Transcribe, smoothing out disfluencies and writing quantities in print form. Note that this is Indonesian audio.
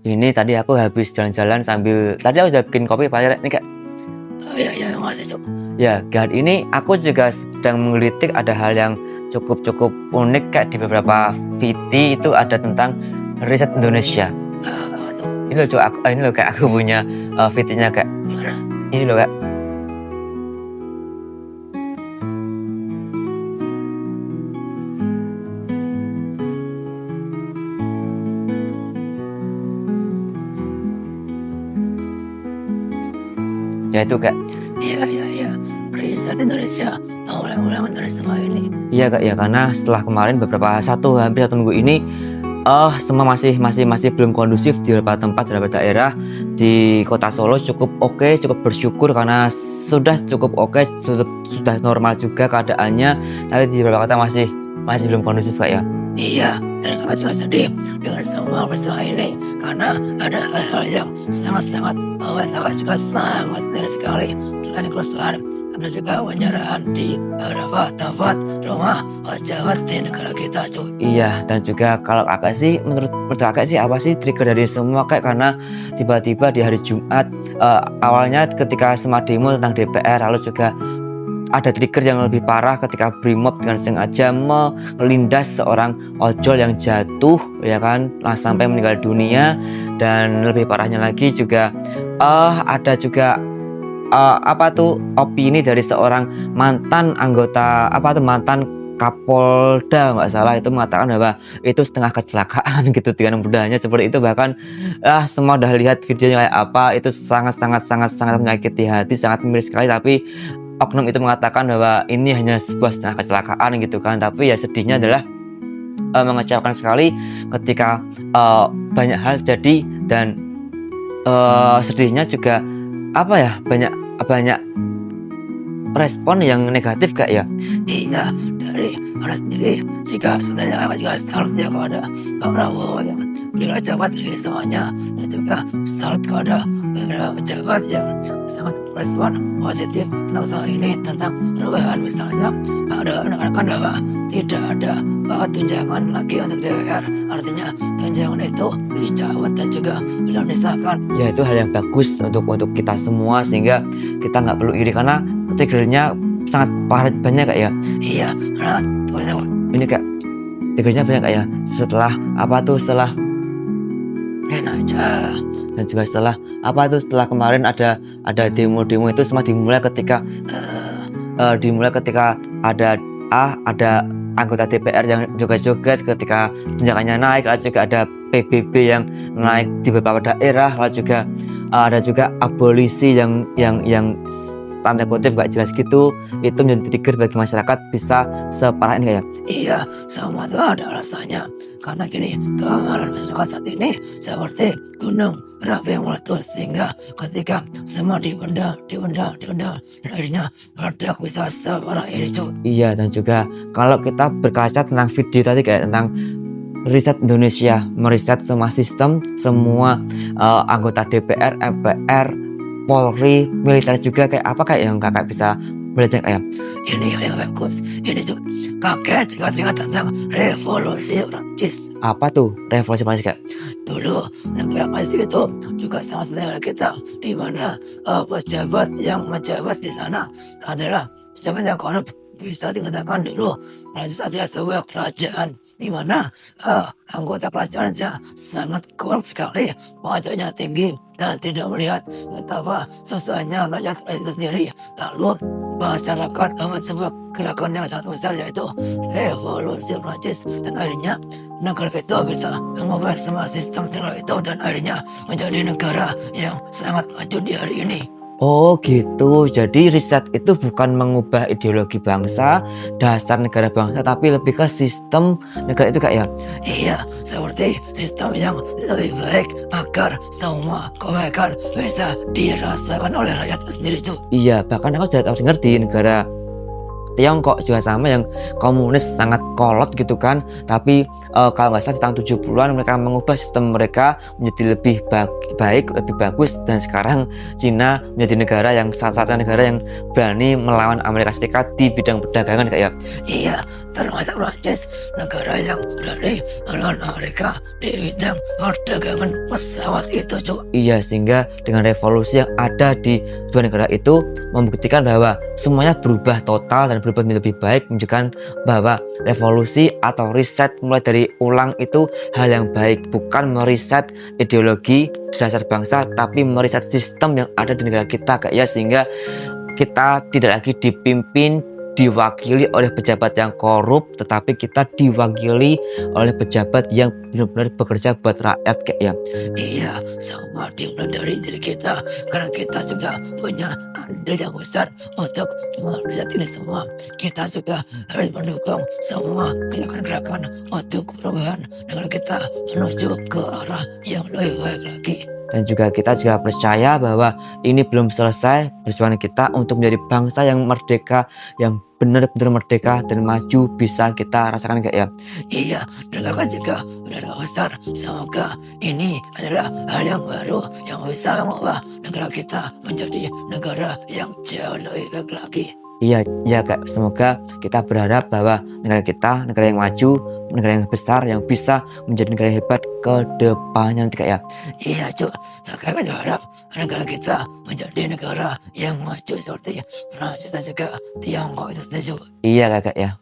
Ini tadi aku habis jalan-jalan sambil tadi aku udah bikin kopi Pak ini Kak. Oh iya, makasih Cuk. Ya, Kak, ini aku juga sedang menggelitik ada hal yang cukup unik Kak di beberapa VT itu ada tentang riset Indonesia. Apa tuh? Ini loh Cuk, ini loh Kak, aku punya VT-nya Kak. Gimana? Ini loh Kak. Ya itu Kak. Iya. Riset Indonesia mulai menulis semua ini. Iya Kak, ya karena setelah kemarin hampir satu minggu ini semua masih belum kondusif di beberapa tempat, di beberapa daerah di Kota Solo cukup oke, cukup bersyukur karena sudah cukup oke, sudah normal juga keadaannya, tapi di beberapa kota masih belum kondusif Kak ya. Iya, dan kakak juga sedih dengan semua peristiwa ini karena ada hal-hal yang sangat membuat kakak juga sangat sedih sekali. Selain kerusuhan, ada juga penjarahan di beberapa tempat rumah pejabat di negara kita cuy. Iya, dan juga kalau kakak sih, menurut kakak sih apa sih trigger dari semua Kak? Karena tiba-tiba di hari Jumat, awalnya ketika semua demo tentang DPR, lalu juga ada trigger yang lebih parah ketika Brimob dengan sengaja melindas seorang ojol yang jatuh, ya kan, sampai meninggal dunia. Dan lebih parahnya lagi juga ada juga opini dari seorang mantan anggota mantan Kapolda nggak salah, itu mengatakan bahwa itu setengah kecelakaan gitu dengan mudahnya seperti itu. Bahkan semua udah lihat videonya kayak apa, itu sangat menyakiti hati, sangat miris sekali. Tapi oknum itu mengatakan bahwa ini hanya sebuah setengah kecelakaan gitu kan. Tapi ya sedihnya adalah mengecewakan sekali ketika banyak hal jadi, dan sedihnya juga banyak respon yang negatif Kak ya. Iya, dari orang sendiri jika sebenarnya apa juga seharusnya kepada Pak Prabowo yang beliau jabat ini semuanya, dan juga salut kepada beberapa pejabat yang sangat respon positif tentang soal ini, tentang perubahan. Misalnya ada menekankan bahwa tidak ada tunjangan lagi untuk DPR, artinya tunjangan itu dicabut dan juga belum disahkan. Ya itu hal yang bagus untuk kita semua, sehingga kita nggak perlu iri karena triggernya sangat banyak Kak ya. Iya, karena Ini Kak, triggernya banyak Kak ya. Setelah enak aja. dan juga setelah kemarin ada demo itu semua dimulai ketika ada anggota DPR yang joget-joget ketika tunjangannya naik, lalu juga ada PBB yang naik di beberapa daerah, lalu juga ada juga abolisi yang tanda kutip gak jelas gitu. Itu menjadi trigger bagi masyarakat bisa separah ini kayak. Iya, semua itu ada alasannya. Karena gini, keamanan masyarakat saat ini seperti gunung berapi yang meletus, sehingga ketika semua diundang, dan akhirnya meledak bisa separah ini cuy. Iya, dan juga kalau kita berkaca tentang video tadi kayak tentang riset Indonesia, meriset semua sistem, semua anggota DPR, MPR, Polri, militer juga, kayak apa kayak yang kakak bisa belajar kayak ini yang bagus. Ini cuy, kaget jika teringat tentang revolusi Prancis. apa tuh revolusi Prancis Kak? Dulu negara Prancis itu juga sama seperti negara kita, di mana pejabat yang menjabat di sana adalah pejabat yang korup. Bisa dikatakan dulu Prancis adalah sebuah kerajaan di mana anggota kerajaannya sangat korup sekali, pajaknya tinggi dan tidak melihat betapa susahnya rakyat itu sendiri. Lalu masyarakat amat sebuah gerakan yang sangat besar, yaitu revolusi Prancis, dan akhirnya negara itu bisa mengubah semua sistem negara itu dan akhirnya menjadi negara yang sangat maju di hari ini. Oh gitu, jadi riset itu bukan mengubah ideologi bangsa, dasar negara bangsa, tapi lebih ke sistem negara itu Kak ya? Iya, seperti sistem yang lebih baik agar semua kebaikan bisa dirasakan oleh rakyat sendiri cuy. Iya, bahkan aku sudah dengar di negara Tiongkok juga sama, yang komunis sangat kolot gitu kan, tapi kalau nggak salah di tahun 70-an mereka mengubah sistem mereka menjadi lebih baik, lebih bagus, dan sekarang Cina menjadi negara yang satu-satunya negara yang berani melawan Amerika Serikat di bidang perdagangan Kak ya. Iya, termasuk Prancis, negara yang berani melawan Amerika di bidang perdagangan pesawat itu, Cuk. Iya, sehingga dengan revolusi yang ada di dua negara itu membuktikan bahwa semuanya berubah total dan berubah menjadi lebih baik, menunjukkan bahwa revolusi atau riset mulai dari ulang itu hal yang baik, bukan meriset ideologi dasar bangsa, tapi meriset sistem yang ada di negara kita Kak ya, sehingga kita tidak lagi diwakili oleh pejabat yang korup, tetapi kita diwakili oleh pejabat yang benar-benar bekerja buat rakyat Kak ya. Iya, semua dimulai dari diri kita, karena kita juga punya andil yang besar untuk meriset ini semua. Kita juga harus mendukung semua gerakan-gerakan untuk perubahan negara kita menuju ke arah yang lebih baik lagi. Dan juga kita juga percaya bahwa ini belum selesai perjuangan kita untuk menjadi bangsa yang merdeka, yang benar-benar merdeka dan maju bisa kita rasakan Kak ya. Iya, doakan juga udara besar. Semoga ini adalah hal yang baru yang bisa membawa negara kita menjadi negara yang jauh lebih baik lagi. Iya, iya Kak. Semoga kita berharap bahwa negara kita, negara yang maju, negara yang besar, yang bisa menjadi negara yang hebat ke depannya nanti Kak ya. Iya, Cuk. Saya berharap negara kita menjadi negara yang maju seperti Prancis dan juga Tiongkok itu sendiri, Cuk. Iya Kak ya.